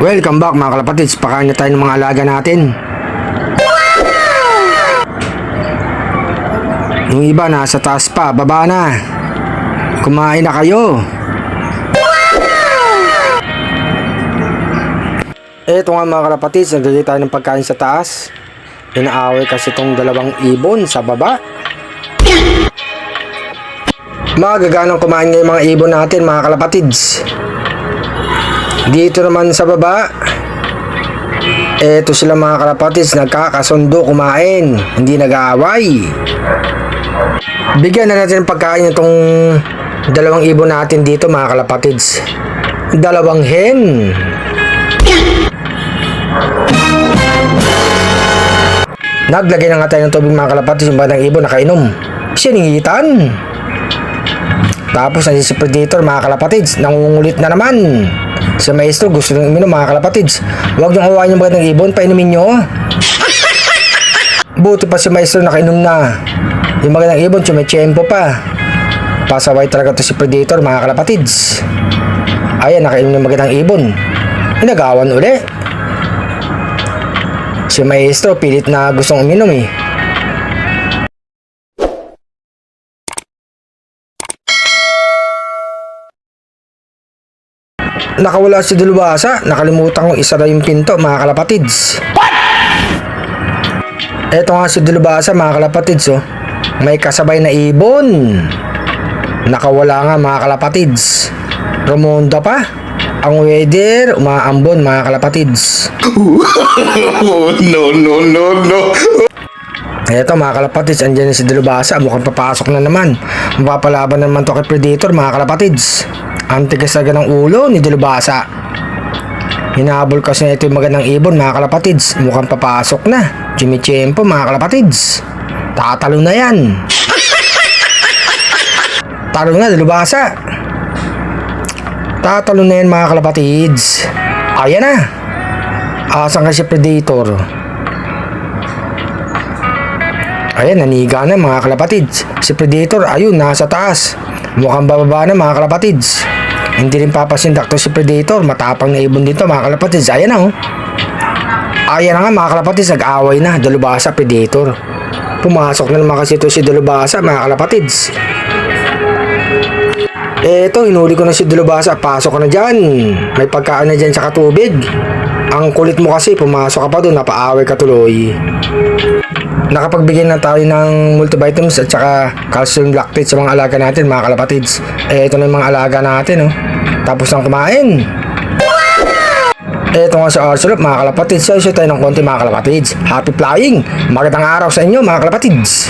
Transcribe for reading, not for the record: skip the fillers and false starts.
Welcome back mga kalapatids, pakain na tayo ng mga alaga natin. Yung iba nasa taas pa, baba na. Kumain na kayo. Eto nga mga kalapatids, naglagay tayo ng pagkain sa taas. Inaaway kasi itong dalawang ibon sa baba. Magaganang kumain ngayon mga ibon natin mga kalapatids. Dito naman sa baba, eto sila mga kalapatids, nagkakasundo kumain, hindi nag-aaway. Bigyan na natin ng pagkain itong dalawang ibon natin dito mga kalapatids. Dalawang hen. Naglagay na nga tayo ng tubig mga kalapatids, yung bandang ibon nakainom. Siningitan. Tapos si Predator mga kalapatids, nangungulit na naman. Si Maestro gusto nang uminom mga kalapatids. Huwag niyong awayin yung magandang ibon, painumin niyo. Buti pa si Maestro nakainom na. Yung magandang ibon tsumechempo pa. Pasaway talaga to si Predator mga kalapatids. Ayan, nakainom yung magandang ibon. Inagawan uli. Si Maestro pilit na gustong uminom eh. Nakawala si Dalubhasa, nakalimutan kong isara yung pinto mga kalapatids. Eto nga si Dalubhasa mga kalapatids, oh. May kasabay na ibon. Nakawala nga mga kalapatids. Rumonda pa. Ang weather umaambon mga kalapatids. No. Eto mga kalapatids, andyan na si Dalubhasa, mukhang papasok na naman. Mapapalaban naman to kay Predator mga kalapatids. Antigas talaga ng ulo ni Dalubhasa. Hinahabol kasi na ito yung magandang ibon mga kalapatids. Mukhang papasok na. Chimichempo mga kalapatids. Tatalo na yan. Talo na Dalubhasa. Tatalo na yan mga kalapatids. Ayan na. Asan kasi Predator? Ayan, naniga na mga kalapatids. Si Predator, ayun, nasa taas. Mukhang bababa na mga kalapatids. Hindi rin papasindak to si Predator. Matapang na ibon dito mga kalapatids. Ayan na oh. Ayan na nga mga kalapatids. Nag-away na Dalubhasa, Predator. Pumasok na naman kasi ito si Dalubhasa mga kalapatids. Eto, hinuli ko na si Dalubhasa. Pasok ka na dyan. May pagkaan na dyan sa katubig. Ang kulit mo kasi, pumasok ka pa doon. Napaaway ka tuloy. Nakapagbigay na tayo ng multivitamins at saka calcium lactate sa mga alaga natin mga kalapatids. Ito na yung mga alaga natin oh. Tapos nang kumain. Ito nga sa Arcelop mga kalapatids. So tayo ng konti mga kalapatids. Happy flying! Magandang araw sa inyo mga kalapatids.